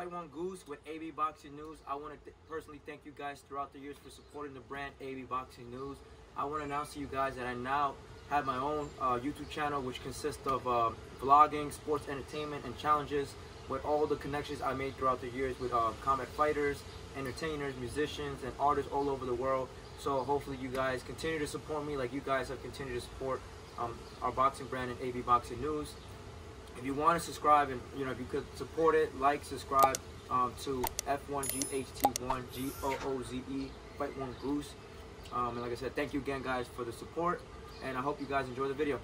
Fight One Goose with AB Boxing News. I want to personally thank you guys throughout the years for supporting the brand AB Boxing News. I want to announce to you guys that I now have my own YouTube channel, which consists of vlogging, sports entertainment, and challenges with all the connections I made throughout the years with combat fighters, entertainers, musicians, and artists all over the world. So hopefully you guys continue to support me like you guys have continued to support our boxing brand and AB Boxing News. If you want to subscribe, and if you could support it, like, subscribe to F1GHT1GOOZE Fight One Goose. And like I said, thank you again, guys, for the support, and I hope you guys enjoy the video.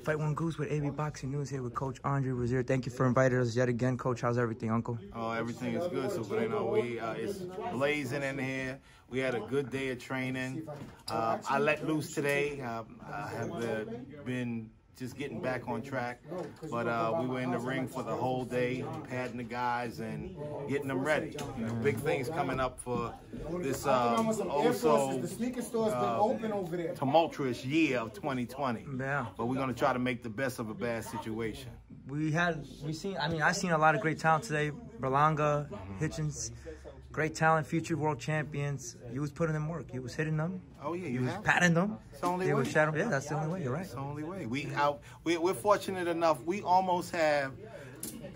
Fight One Goose with AB Boxing News here with Coach Andre Rozier. Thank you for inviting us yet again, Coach. How's everything, Uncle? Oh, everything is good. So, it's blazing in here. We had a good day of training. I let loose today. I have been just getting back on track, but we were in the ring for the whole day, padding the guys and getting them ready. Big things coming up for this tumultuous year of 2020. Yeah. But we're gonna try to make the best of a bad situation. I seen a lot of great talent today. Berlanga, Hitchens, great talent, future world champions. He was putting in work. He was hitting them. Oh yeah, he was patting them. It's the only way. Yeah, that's the only way. You're right. It's the only way. We're fortunate enough. We almost have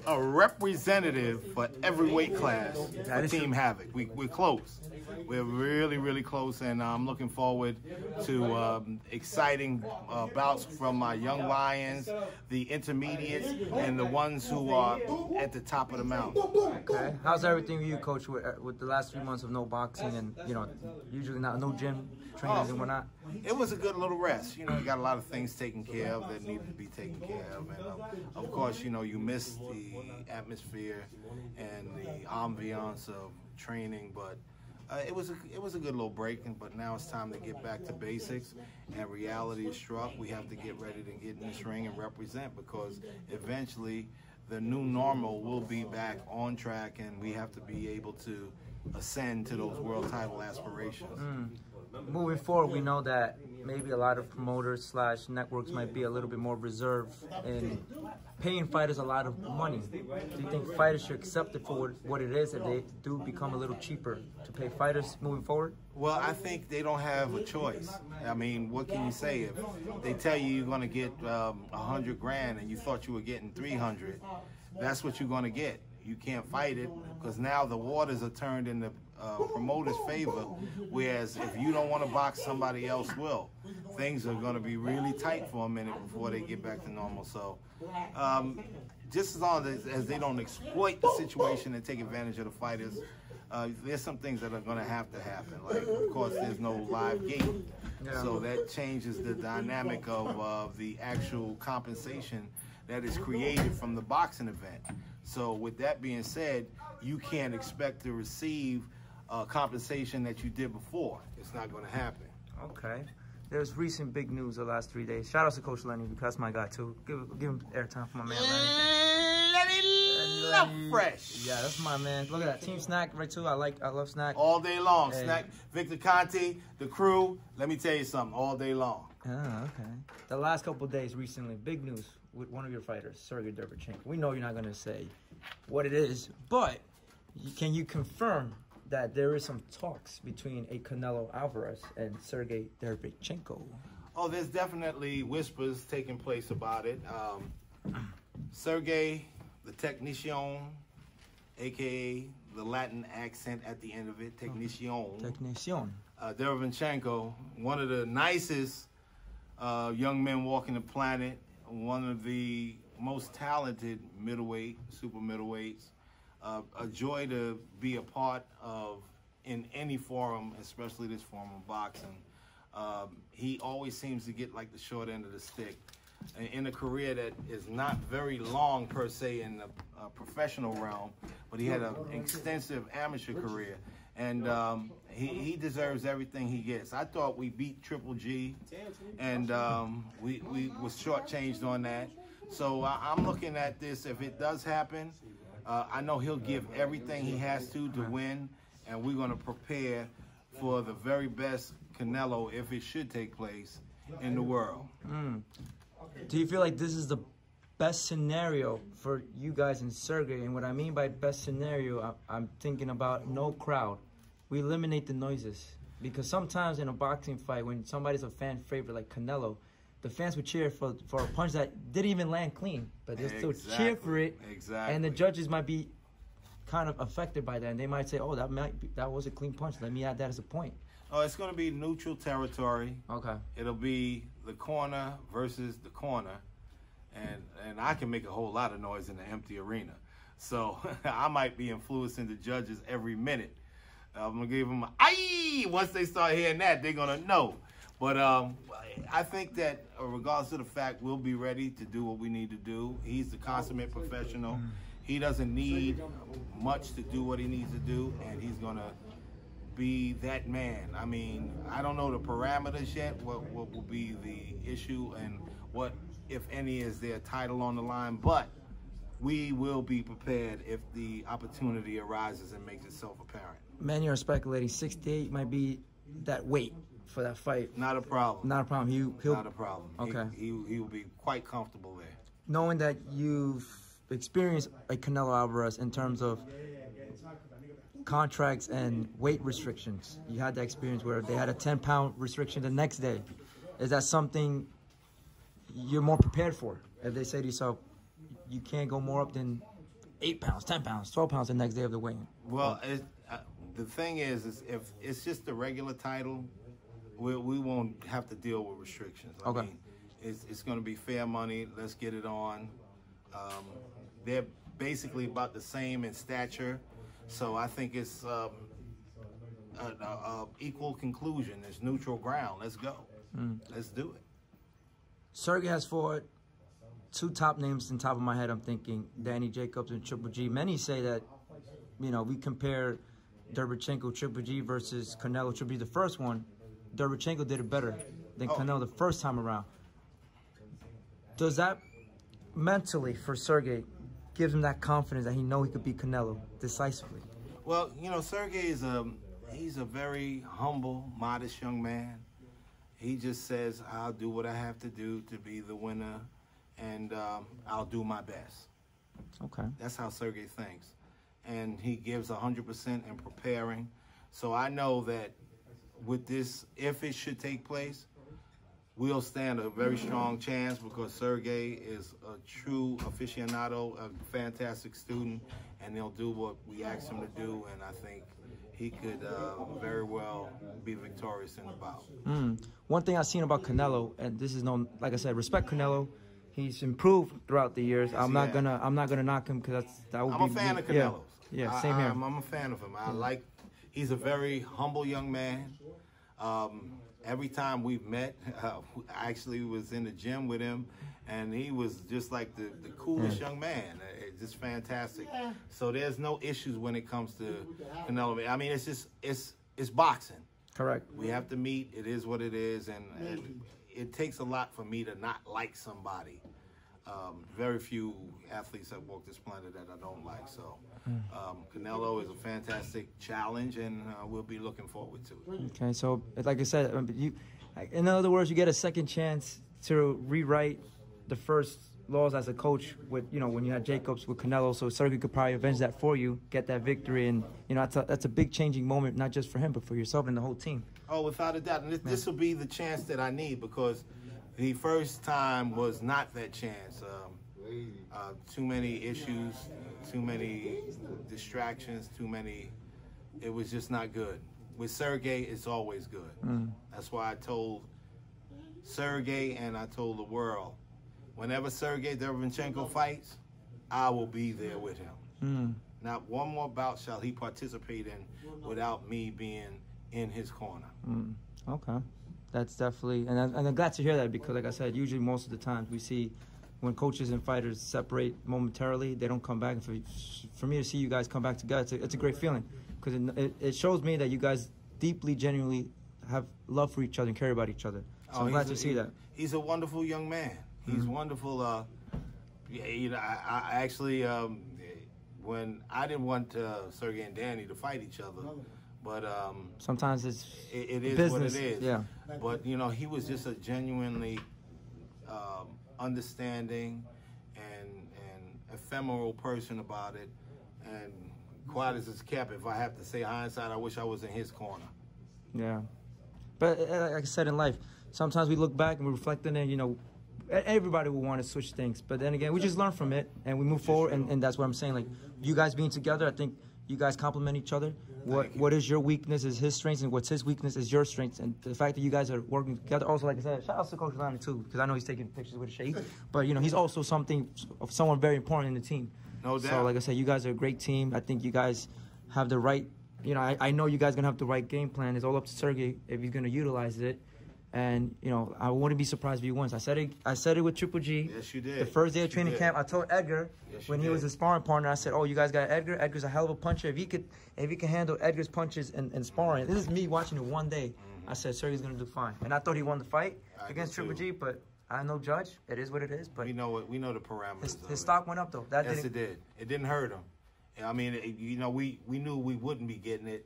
a representative for every weight class for Team Havoc. We're close. We're really, really close, and I'm looking forward to exciting bouts from my young lions, the intermediates, and the ones who are at the top of the mountain. Okay. How's everything with you, Coach, with the last 3 months of no boxing and, usually no gym trainers and whatnot? It was a good little rest. You got a lot of things taken care of that needed to be taken care of. And, of course, you miss the atmosphere and the ambiance of training, but it was a good little break, but now it's time to get back to basics, and reality is struck. We have to get ready to get in this ring and represent, because eventually the new normal will be back on track, and we have to be able to ascend to those world title aspirations. Moving forward, we know that maybe a lot of promoters / networks might be a little bit more reserved in paying fighters a lot of money. Do you think fighters should accept it for what it is, that they do become a little cheaper to pay fighters moving forward? Well, I think they don't have a choice. I mean, what can you say? If they tell you you're going to get 100 grand and you thought you were getting 300, that's what you're going to get. You can't fight it, because now the waters are turned in the promoter's favor, whereas if you don't want to box, somebody else will. Things are going to be really tight for a minute before they get back to normal. So just as long as they don't exploit the situation and take advantage of the fighters, there's some things that are going to happen. Like, of course, there's no live gate. Yeah. So that changes the dynamic of the actual compensation that is created from the boxing event. So with that being said, you can't expect to receive compensation that you did before. It's not going to happen. Okay. There's recent big news the last 3 days. Shout out to Coach Lenny, because that's my guy too. Give him airtime for my man, Lenny Fresh. Yeah, that's my man. Look at that. Team Snack right too. I love Snack. All day long. Hey. Snack, Victor Conte, the crew. Let me tell you something. All day long. Oh, okay. The last couple of days recently, big news with one of your fighters, Sergey Derevyanchenko. We know you're not going to say what it is, but can you confirm that there is some talks between a Canelo Alvarez and Sergey Derevyanchenko? Oh, there's definitely whispers taking place about it. Sergey, the technician, a.k.a. the Latin accent at the end of it, technician. Derevyanchenko, one of the nicest young men walking the planet, one of the most talented middleweight, super middleweights. A joy to be a part of in any forum, especially this form of boxing. He always seems to get like the short end of the stick. In a career that is not very long per se in the professional realm, but he had an extensive amateur career, and he deserves everything he gets. I thought we beat Triple G, and we was shortchanged on that. So I'm looking at this. If it does happen, I know he'll give everything he has to win, and we're going to prepare for the very best Canelo, if it should take place, in the world. Do you feel like this is the best scenario for you guys and Sergey. And what I mean by best scenario, I'm thinking about no crowd. We eliminate the noises. Because sometimes in a boxing fight, when somebody's a fan favorite like Canelo, the fans would cheer for a punch that didn't even land clean. But they still cheer for it. Exactly. And the judges might be kind of affected by that. And they might say, oh, that was a clean punch. Let me add that as a point. Oh, it's going to be neutral territory. Okay. It'll be the corner versus the corner. And I can make a whole lot of noise in an empty arena. So I might be influencing the judges every minute. I'm going to give them aye. Once they start hearing that, they're going to know. But I think that regardless of the fact, we'll be ready to do what we need to do. He's the consummate professional. He doesn't need much to do what he needs to do, and he's going to be that man. I mean, I don't know the parameters yet, what will be the issue and what, if any, is their title on the line, but we will be prepared if the opportunity arises and makes itself apparent. Many are speculating 68 might be that weight for that fight. Not a problem. Not a problem. He'll Not a problem. Okay. He will be quite comfortable there. Knowing that you've experienced a Canelo Alvarez in terms of contracts and weight restrictions, you had that experience where they had a 10-pound restriction the next day. Is that something you're more prepared for? If they say to yourself, you can't go more up than 8 pounds, 10 pounds, 12 pounds the next day of the weigh-in. Well, the thing is if it's just the regular title, we won't have to deal with restrictions. I mean, it's going to be fair money. Let's get it on. They're basically about the same in stature, so I think it's equal conclusion. It's neutral ground. Let's go. Let's do it. Sergey has fought two top names on top of my head. I'm thinking Danny Jacobs and Triple G. Many say that, you know, we compare Derevyanchenko, Triple G versus Canelo. Triple G, the first one, Derevyanchenko did it better than Canelo the first time around. Does that mentally for Sergey give him that confidence that he know he could beat Canelo decisively? Well, you know, Sergey is he's a very humble, modest young man. He just says, I'll do what I have to do to be the winner, and I'll do my best. Okay. That's how Sergey thinks. And he gives 100% in preparing. So I know that with this, if it should take place, we'll stand a very strong chance because Sergey is a true aficionado, a fantastic student, and he'll do what we ask him to do, and I think he could very well be victorious in the bout. One thing I've seen about Canelo, and this is known, like I said, respect Canelo. He's improved throughout the years. Yes, I'm not gonna knock him because that would be. I'm a fan of Canelo's. Yeah, same here. I'm a fan of him. He's a very humble young man. Every time we've met, I actually was in the gym with him, and he was just like the coolest young man. Just fantastic. So there's no issues when it comes to Canelo. I mean, it's boxing. Correct. We have to meet. It is what it is, and it takes a lot for me to not like somebody. Very few athletes have walked this planet that I don't like. So Canelo is a fantastic challenge, and we'll be looking forward to it. Okay, so like I said, in other words, you get a second chance to rewrite the first laws as a coach with, you know, when you had Jacobs with Canelo. So Sergey could probably avenge that for you, get that victory, and you know that's a big changing moment, not just for him but for yourself and the whole team. Oh, without a doubt, and this will be the chance that I need because the first time was not that chance. Too many issues, too many distractions, it was just not good. With Sergey, it's always good. That's why I told Sergey and I told the world, whenever Sergey Derevyanchenko fights, I will be there with him. Not one more bout shall he participate in without me being in his corner. Okay. That's definitely, and I'm glad to hear that because, like I said, usually most of the times we see when coaches and fighters separate momentarily, they don't come back. And for me to see you guys come back together, it's a great feeling because it shows me that you guys deeply, genuinely have love for each other and care about each other. So I'm glad to see that. He's a wonderful young man. He's wonderful. You know, I actually, when I didn't want Sergey and Danny to fight each other, but sometimes it is business. what it is. Yeah. But you know, he was just a genuinely understanding ephemeral person about it, and quiet as it's kept. If I have to say hindsight, I wish I was in his corner. Yeah. But like I said in life, sometimes we look back and we reflect on it, you know, everybody will want to switch things. But then again, we just learn from it and we move forward. And that's what I'm saying. Like, you guys being together, I think you guys complement each other. What is your weakness is his strengths, and what's his weakness is your strengths. And the fact that you guys are working together. Also, like I said, shout out to Coach Lonnie too, because I know he's taking pictures with Shea. But, you know, he's also someone very important in the team. No doubt. So, like I said, you guys are a great team. I think you guys have the right, you know, I know you guys are going to have the right game plan. It's all up to Sergey if he's going to utilize it. And, you know, I wouldn't be surprised if he wins. I said it with Triple G. Yes, you did. The first day of training camp, I told Edgar when he was a sparring partner, I said, oh, you guys got Edgar. Edgar's a hell of a puncher. If he can handle Edgar's punches and sparring. This is me watching it one day. I said, Sergey's going to do fine. And I thought he won the fight against Triple G, but I'm no judge. It is what it is. But we know the parameters. His stock went up, though. Yes, it did. It didn't hurt him. I mean, you know, we knew we wouldn't be getting it,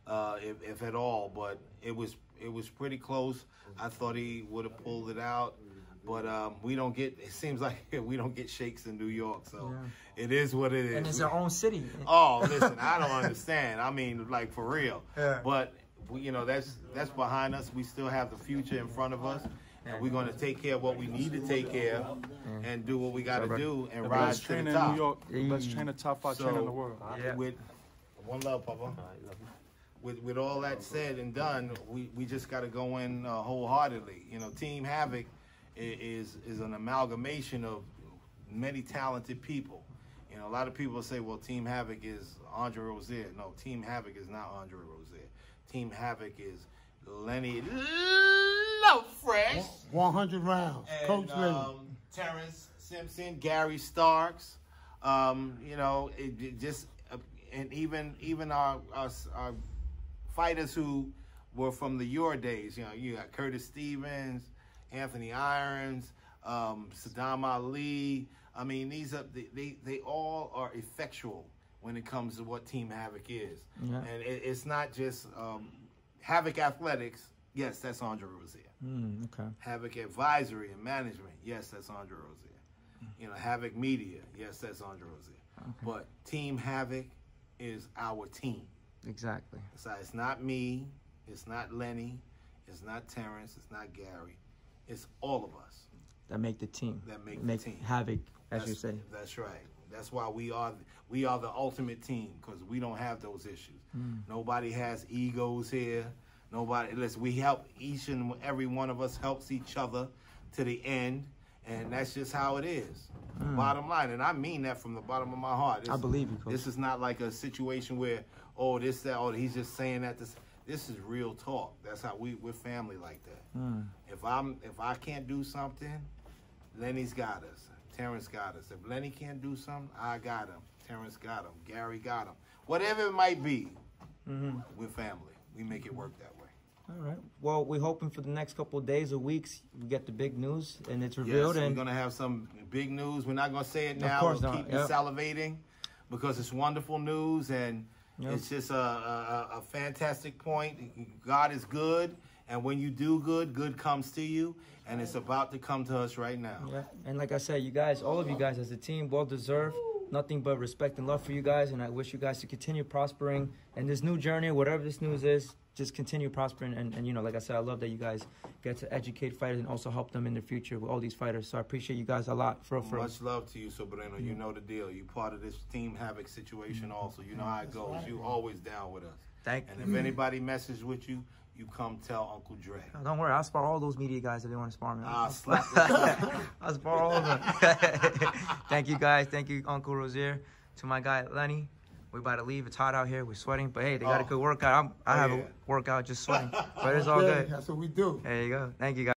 if at all, but it was pretty close. I thought he would have pulled it out, but we don't get. It seems like we don't get shakes in New York, so it is what it is. And it's our own city. Oh, listen, I don't understand. I mean, like, for real. Yeah. But you know, that's behind us. We still have the future in front of us. And we're going to take care of what we need to take care of and do what we got to do and rise to the top. New York, best trainer, top 5 trainer in the world. With one love, Papa. With all that said and done, we just got to go in wholeheartedly. You know, Team Havoc is an amalgamation of many talented people. You know, a lot of people say, well, Team Havoc is Andre Rozier. No, Team Havoc is not Andre Rozier. Team Havoc is Lenny Love Fresh. 100 rounds. And, Coach Lenny. Terrence Simpson, Gary Starks. You know, it just and even our fighters who were from your days. You know, you got Curtis Stevens, Anthony Irons, Saddam Ali. I mean, they all are effectual when it comes to what Team Havoc is. Yeah. And it's not just Havoc Athletics. Yes, that's Andre Rozier. Okay. Havoc Advisory and Management. Yes, that's Andre Rozier. You know, Havoc Media. Yes, that's Andre Rozier. Okay. But Team Havoc is our team. Exactly. So it's not me. It's not Lenny. It's not Terrence. It's not Gary. It's all of us That make the team. that make Make the team. Havoc, as you say. That's right. That's why we are the ultimate team, because we don't have those issues. Nobody has egos here. Nobody. Listen, we help, each and every one of us helps each other to the end, and that's just how it is. Bottom line, and I mean that from the bottom of my heart. I believe you, Coach. This is not like a situation where, oh, this, that, oh, he's just saying that. This is real talk. That's how we're family like that. If I can't do something, Lenny's got us. Terrence got us. If Lenny can't do something, I got him. Terrence got him. Gary got him. Whatever it might be, we're family. We make it work that way. All right. Well, we're hoping for the next couple of days or weeks we get the big news and it's revealed. Yes, and we're going to have some big news. We're not going to say it Of now. course We'll not. keep you salivating because it's wonderful news, and it's just a fantastic point. God is good, and when you do good, good comes to you, and it's about to come to us right now. yeah. And like I said, you guys, all of you guys as a team, well deserved. Nothing but respect and love for you guys, and I wish you guys to continue prospering in this new journey, whatever this news is. Just continue prospering, and you know, like I said, I love that you guys get to educate fighters and also help them in the future with all these fighters. So I appreciate you guys a lot. For Much love to you, Sobrano. You know the deal. You part of this Team Havoc situation also. You know how it goes. You always down with us. Thank you. And if anybody messes with you, you come tell Uncle Dre. Oh, don't worry, I'll spar all those media guys if they want to spar me. I'll slap them. I'll spar all of them. Thank you guys. Thank you, Uncle Rozier. To my guy, Lenny. We're about to leave. It's hot out here. We're sweating. But, hey, they got a good workout. I have a workout just sweating. But it's all good. That's what we do. There you go. Thank you, guys.